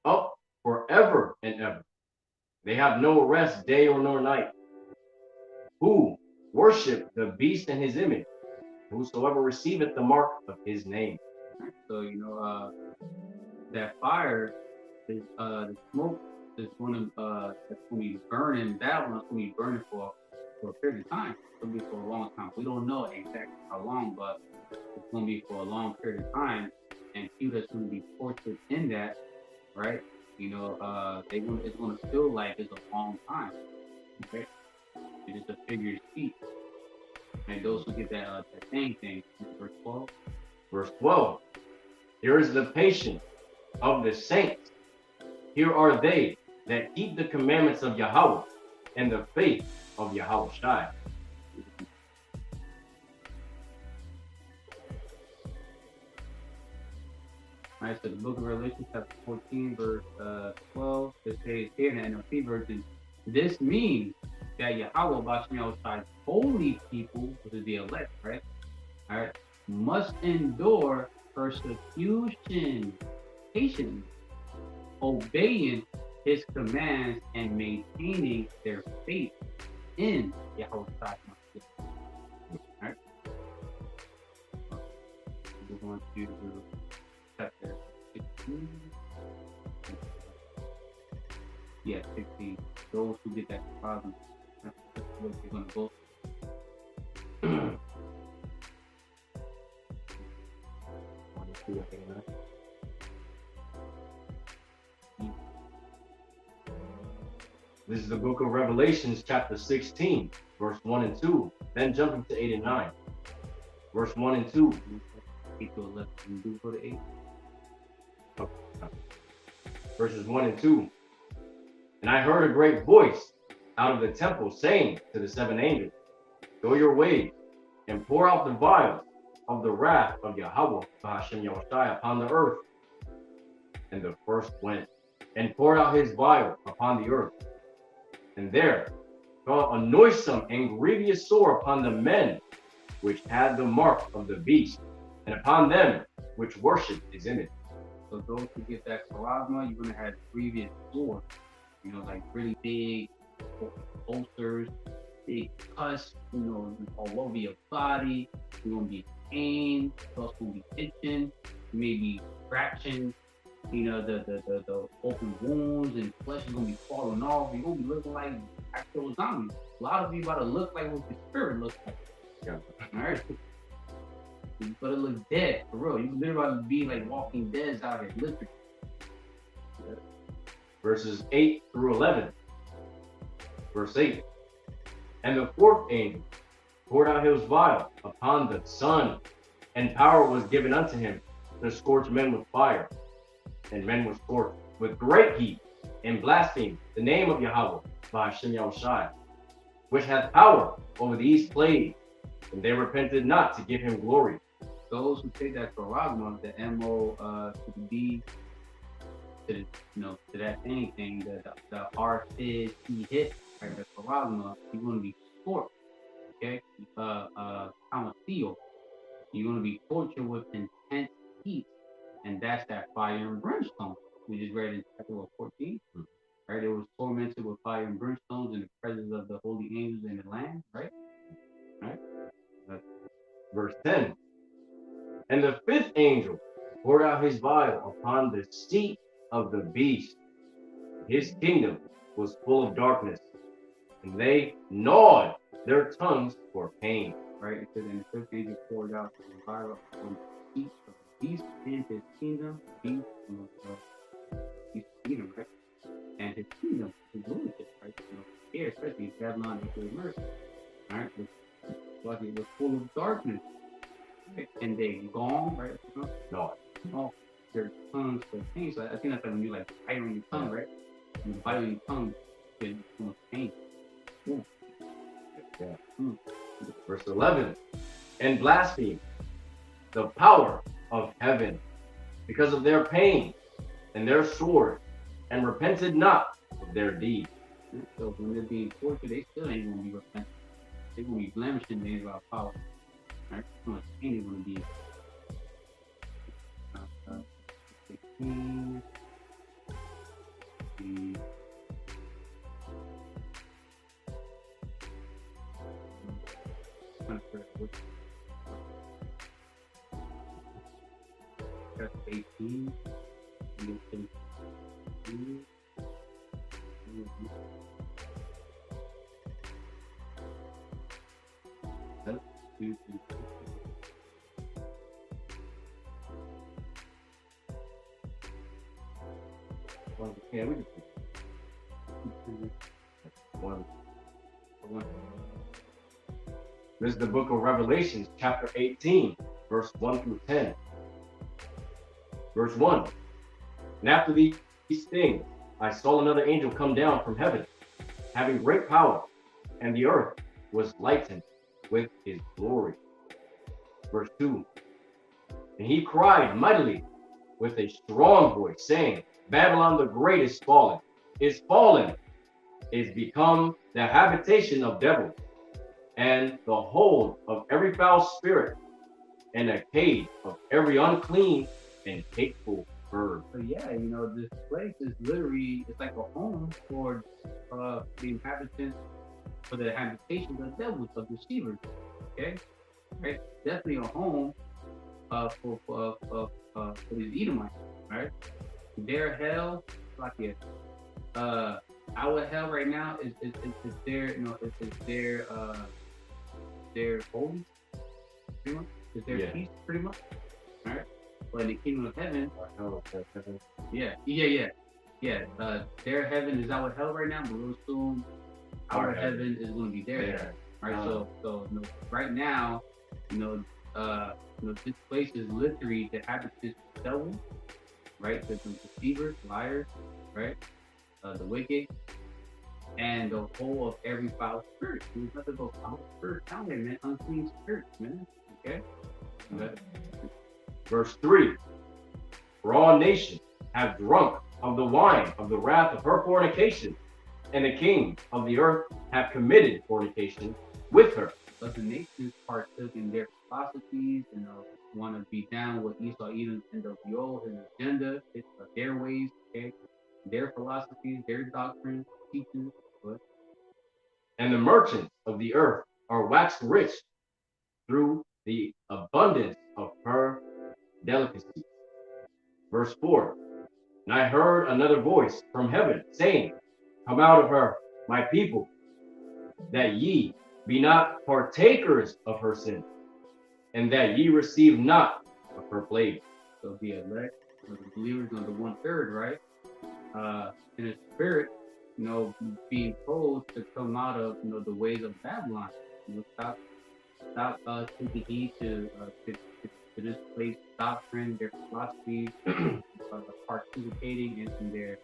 up forever and ever. They have no rest day or nor night. Who worship the beast and his image, whosoever receiveth the mark of his name. So, you know, that fire is the smoke is going to that's going to be burning. That one's going to be burning for a period of time. It'll be for a long time. We don't know exactly how long, but it's going to be for a long period of time. And people that's going to be tortured in that, right? You know, it's going to feel like it's a long time. Okay, it's just a figure of speech. And those who get that same thing, verse 12. Verse 12. Here is the patience of the saints. Here are they that keep the commandments of Yahweh and the faith of Yahushai. All right, so the book of Revelation, chapter 14, verse 12, it says here in the NLT version, this means that Yahweh Bashim Yahushai's holy people, which is the elect, right? All right, must endure persecution, patiently, obeying his commands and maintaining their faith in Yahushua. All right. Move on to chapter 16. Yeah, 16. Those who get that problem, that's what they're going to go. This is the book of Revelations, chapter 16, verse 1 and 2. Then jumping to 8 and 9. Verse 1 and 2. 8 to 11. And do go to 8. Okay. Verses 1 and 2. And I heard a great voice out of the temple saying to the seven angels, go your ways, and pour out the vials of the wrath of Yahweh Hashem Yahushai upon the earth. And the first went and poured out his vial upon the earth. And there fell a noisome and grievous sore upon the men which had the mark of the beast, and upon them which worshipped his image. So those who get that charisma, you're gonna have grievous sores, you know, like really big ulcers, big cuts, you know, all over your body. You're gonna be in pain, you're also gonna be itching, you may be scratching, you know, the open wounds, and flesh is gonna be falling off. You're gonna be looking like actual zombies. A lot of you about to look like what the spirit looks like. Yeah. All right. But it looks dead, for real. You literally be like Walking Dead out here, literally. Verses 8 through 11. Verse 8. And the fourth angel poured out his vial upon the sun, and power was given unto him to scorch men with fire. And men were scorched with great heat, and blasphemed the name of Yahweh by Hashem Yahushai, which hath power over these plagues, and they repented not to give him glory. Those who take that charagma, the MO to the B, to the, you know, to that anything, the R T hit, right, the charagma, you're going to be scorched, okay? Steel, you're going to be tortured with intense heat, and that's that fire and brimstone. We just read in chapter 14, right? It was tormented with fire and brimstones in the presence of the holy angels in the land, right? Right? Verse 10. And the fifth angel poured out his vial upon the seat of the beast. His kingdom was full of darkness, and they gnawed their tongues for pain. Right? It says, and the fifth angel poured out the vial upon the seat of the beast, and his kingdom, right? And his kingdom is lunatic, right? You know, here, especially Babylon and America, right? It was full of darkness. Right? And they gone, right? No. Oh, their tongues for pain. So I think that's like when you like bite on your tongue, right? When you bite on your tongue, it's full of pain. Ooh. Yeah. Verse 11. And blaspheme the power of heaven because of their pain and their sword, and repented not of their deeds. So when they're being tortured, they still ain't gonna be repentant. They're gonna be blemishing the name of our power. Right? How much pain they're gonna be. 16. That's 18. Yeah, we just one. This is the book of Revelations, chapter 18, verse 1 through 10. Verse 1. And after these things, I saw another angel come down from heaven, having great power, and the earth was lightened with his glory. Verse 2. And he cried mightily with a strong voice, saying, Babylon the Great is fallen, is become the habitation of devils, and the hold of every foul spirit, and a cave of every unclean and hateful bird. So yeah, you know, this place is literally, it's like a home for the inhabitants, for the habitation of the devils, of deceivers. Okay, right? Definitely a home for these Edomites, right? Their hell, like it. Our hell right now is their, you know, it's their holy, pretty much. It's their peace, pretty much. All right. But in the kingdom of heaven, their heaven is our hell right now, but real soon our heaven is going to be there. All right. So you know, right now, you know, this place is literally the habitants of the devil, right? There's some deceivers, liars, right? The wicked, and the whole of every foul spirit. There's nothing but foul spirit down there, man. Unclean spirits, man. Okay? Verse 3. For all nations have drunk of the wine of the wrath of her fornication, and the king of the earth have committed fornication with her. But the nations partook in their philosophies and want to be down with Esau, Edom, NWO, his agenda, their ways, okay? Their philosophies, their doctrines, teachings. And the merchants of the earth are waxed rich through the abundance of her delicacies. Verse 4. And I heard another voice from heaven saying, Come out of her, my people, that ye be not partakers of her sin, and that ye receive not of her plague. So the elect, the believers, the 1/3, right? In the spirit, being told to come out of, the ways of Babylon. Stop taking heed to this place doctrine, their philosophies, participating in their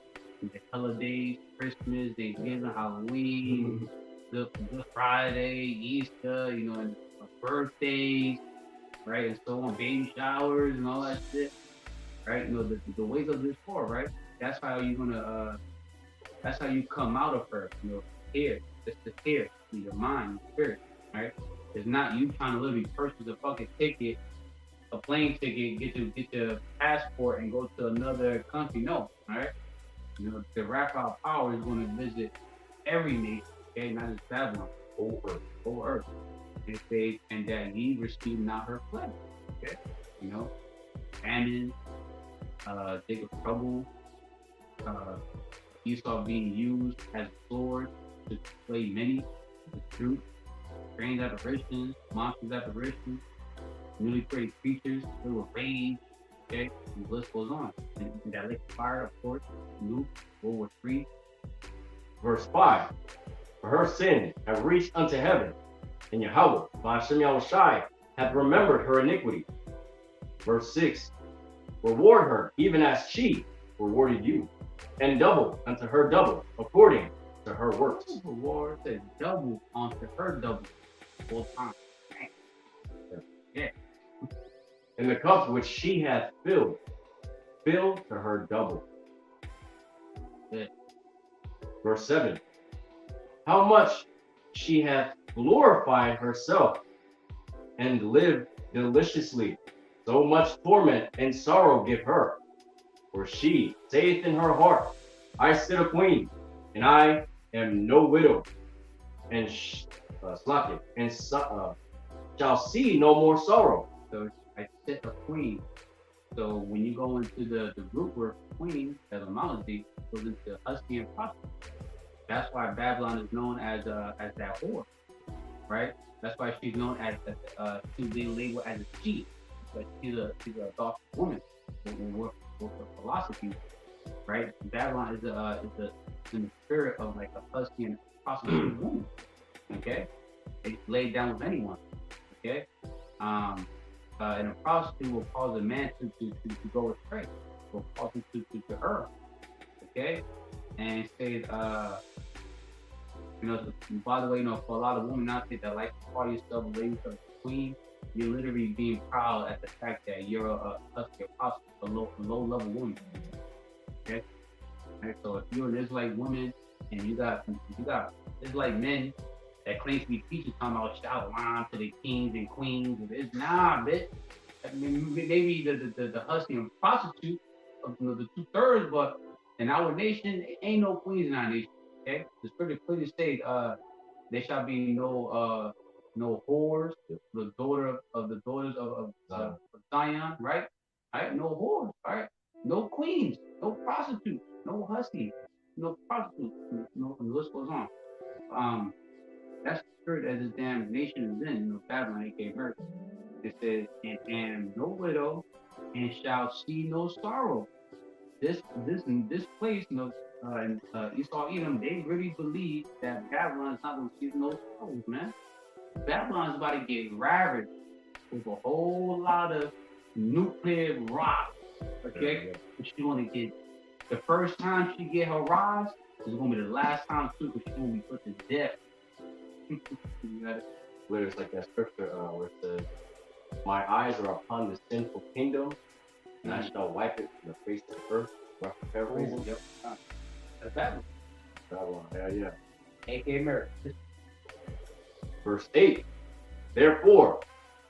holidays, Christmas, Thanksgiving, Halloween, Good Friday, Easter, and birthdays, right, and so on, baby showers and all that shit, right? The ways of this world, right? That's how you're gonna. That's how you come out of her. Here, it's the fear, your mind, your spirit, right? It's not you trying to literally purchase a fucking ticket, a plane ticket, get your passport and go to another country. No, all right. The Raphael power is going to visit every nation, okay, not just Babylon, whole earth. And that ye receive not her flesh, okay? Famine, dig of trouble, Esau being used as a sword to slay many, the truth, strange apparitions, monsters apparitions, newly created creatures, little rage, okay? And the list goes on. And that lake of fire, of course, Luke, World War III. Verse 5. For her sin have reached unto heaven, and Yahweh, Hashem Yahushai, hath remembered her iniquity. Verse 6. Reward her, even as she rewarded you, and double unto her double, according to her works. Reward says double unto her double, full time. Yeah. And the cups which she hath filled, fill to her double. Yeah. Verse 7. How much she hath glorified herself and lived deliciously, so much torment and sorrow give her. For she saith in her heart, I sit a queen, and I am no widow, and shall see no more sorrow. So I sit a queen. So when you go into the root word queen, etymology, goes into husky and prostitute. That's why Babylon is known as that whore, right? That's why she's known as she's labeled as a she, but she's a adult woman with philosophy, right? Babylon is in the spirit of like a husky and prostitute woman. Okay, it's laid down with anyone. Okay, and a prostitute will cause a man to go astray, will cause him to err. Okay, and say by the way, for a lot of women out there that like to call yourself a lady of the queen, you're literally being proud at the fact that you're a husky prostitute, a low level woman. Okay, and so if you're an Israelite woman and you got Israelite men that claim to be teachers talking about shalom to the kings and queens, it's nah, bitch. I mean, maybe the husky and prostitute of the 2/3, but in our nation, ain't no queens in our nation. Okay, the scripture clearly states, there shall be no whores, the daughters of Zion, right? Right? No whores, right? No queens, no prostitutes, no huskies, no prostitutes, no, and the list goes on. That's the spirit that this damn nation is in, Babylon, aka Earth. It says, and no widow, and shall see no sorrow. This place, and Esau, Edom, they really believe that Babylon is not going to see no sorrows, man. Babylon is about to get ravaged with a whole lot of nuclear rock, okay? But you want to get the first time she get her rise is gonna be the last time too, because she's gonna be put to death. You got it? Where it's like that scripture where it says, "My eyes are upon the sinful kingdom, and I shall wipe it from the face of the earth." Rough paraphrasing. Yep. That's Babylon. Babylon. Yeah. A.K.A. America. Verse 8. Therefore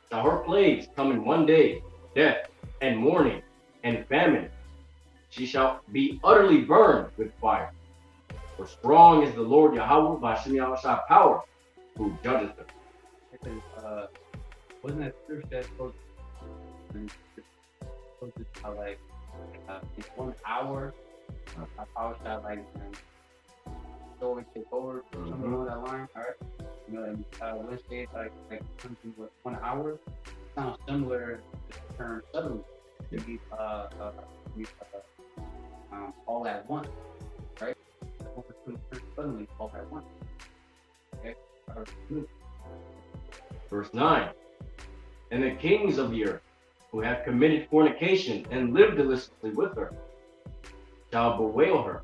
shall her plagues come in one day, death and mourning and famine. She shall be utterly burned with fire. For strong is the Lord Yahweh B'Shem Yahushua power, who judgeth her. Because, wasn't that scripture that supposed to like in 1 hour, our power shall like go and take over something along that line, all right? You know, and let's say like something with 1 hour sounds similar to the term suddenly. To be all at once, right? Suddenly all at once. Okay. Verse 9. And the kings of the earth, who have committed fornication and lived illicitly with her, shall bewail her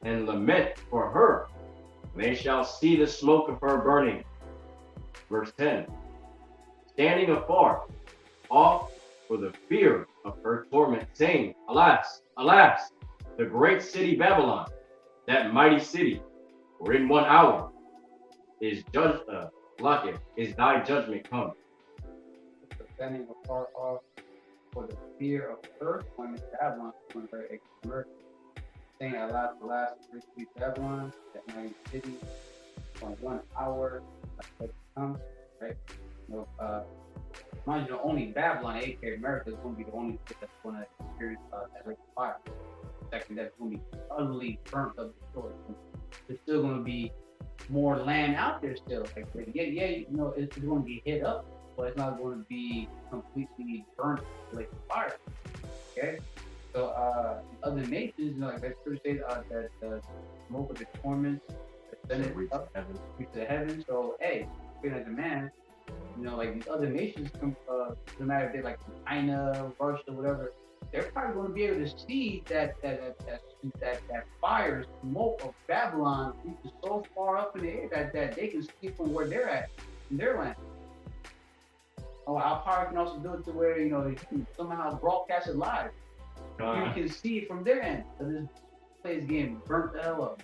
and lament for her. They shall see the smoke of her burning. Verse 10. Standing afar off for the fear of her torment, saying, Alas, alas, the great city Babylon, that mighty city, for in 1 hour is is thy judgment come. Standing afar off for the fear of her torment, Babylon, when her emerged, saying, Alas, alas, the great city Babylon, that mighty city, for 1 hour come, right? You know, mind you, only Babylon, aka America, is going to be the only place that's going to experience that lake of fire. Second, that's going to be utterly burnt up the story. There's still going to be more land out there still. Like, yeah, you know, it's going to be hit up, but it's not going to be completely burnt like fire. Okay? So, other nations, you know, like that scripture says that the smoke of the torments ascended up to the heavens. So, hey, being as a man, you know, like these other nations, no matter if they're like China, Russia, whatever, they're probably going to be able to see that fire, smoke of Babylon reaches so far up in the air that they can see from where they're at in their land. Oh, our power can also do it to where, you know, they can somehow broadcast it live. You can see it from their end. So this place getting burnt the hell up.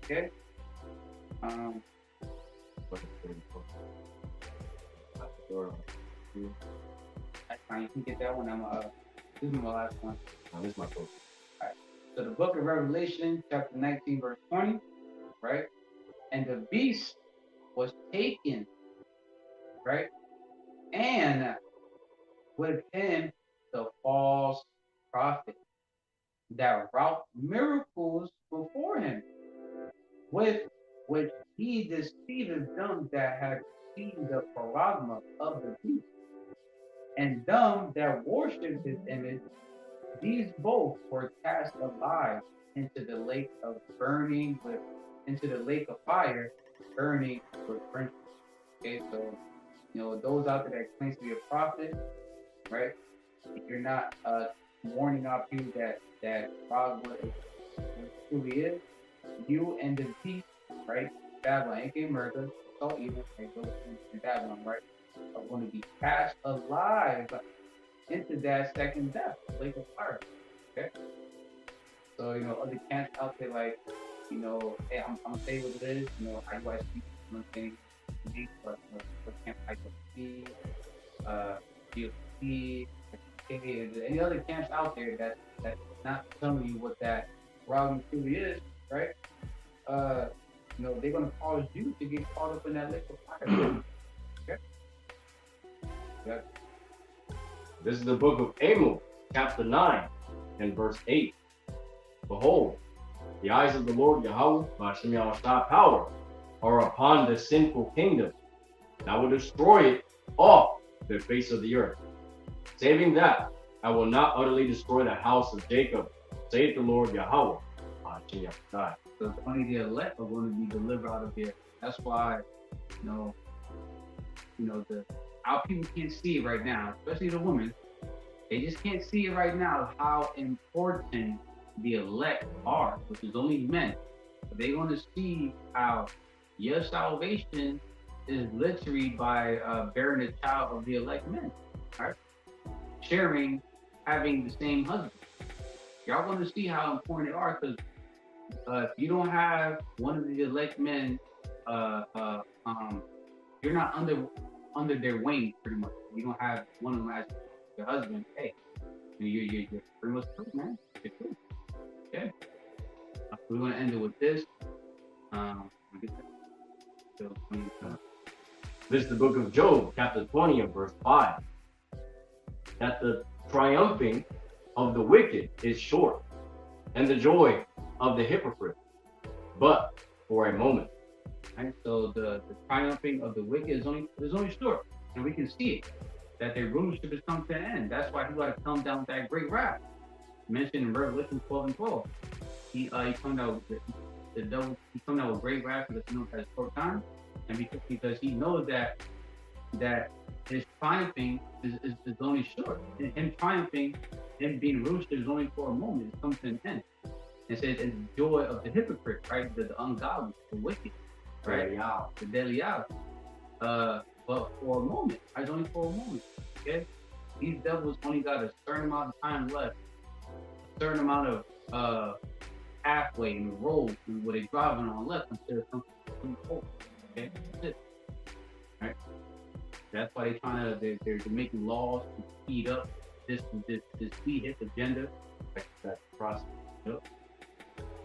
Okay? That's fine. You can get that one. This is my last one. This is my book. All right. So the book of Revelation, chapter 19, verse 20, right? And the beast was taken, right? And with him the false prophet that wrought miracles before him, with which he deceived them that had received the paragma of the beast, and them that worshipped his image. These both were cast alive into the lake of fire, burning with brimstone. Okay, so you know those out there that claims to be a prophet, right? If you're not warning out people that God what truly is, you and the beast, right? Babylon, aka America, so even in Babylon, right, are going to be cast alive into that second death, lake of fire. Okay. So you know other camps out there like, you know, hey, I'm gonna say what it is. You know, IUIC, I'm saying but camp IUIC, GOC, any other camps out there that's not telling you what that routing truly is, right? You know, they're gonna cause you to get caught up in that lake of fire. Okay. Yeah. This is the book of Amos, chapter 9, and verse 8. Behold, the eyes of the Lord Yahweh, B'Shem Yahushua power, are upon the sinful kingdom. And I will destroy it off the face of the earth. Saving that, I will not utterly destroy the house of Jacob, saith the Lord Yahweh, B'Shem Yahushua. So only the elect are going to be delivered out of here. That's why, you know, our people can't see it right now, especially the women. They just can't see it right now how important the elect are, which is only men, they're going to see how your salvation is literally by bearing a child of the elect men, right? Sharing, having the same husband. Y'all going to see how important they are, because if you don't have one of the elect men, you're not under their wing, pretty much. You don't have one of them as your husband. Hey, you're pretty much true, man. You're true. Okay. We're gonna end it with this. This is the book of Job, chapter 20 and verse 5. That the triumphing of the wicked is short, and the joy of the hypocrite, but for a moment. Right? So the triumphing of the wicked is only short, and we can see it, that their rulership has come to an end. That's why he got to come down with that great wrath mentioned in Revelation 12 and 12. He come down with the devil. He come down with great wrath because he knows that it's short time, and because he knows that his triumphing is only short. And him triumphing, him being rulership is only for a moment. It comes to an end. It says, "And the joy of the hypocrite," right? The ungodly, the wicked, right? The deadly hour. But for a moment, it's only for a moment. Okay, these devils only got a certain amount of time left, a certain amount of pathway in the road where they're driving on left until something forward. Okay, that's it. Right? That's why they're making laws to speed up this speed hit agenda. That's the process. Yep.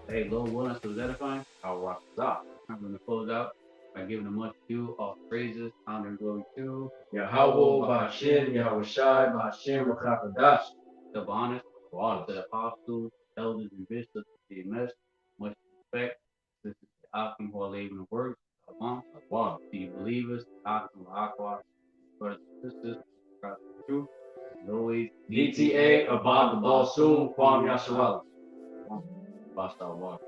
Hey, Lord willing, so is that edifying? I'll rock this out. I'm going to close out by giving a much due all praises, honor, and glory to Yahweh, Ba'ashem, Yahweh Shai, Ba'ashem, Rakakadash. the honest, to the apostles, elders, and bishops, the MS, much respect. This is the Akim who are labor the works. One, the believers, Akim, Aqua, brothers and sisters, Christ the truth, as always, DTA, Abad the Ball soon, Kwam Yasharal. Basta one.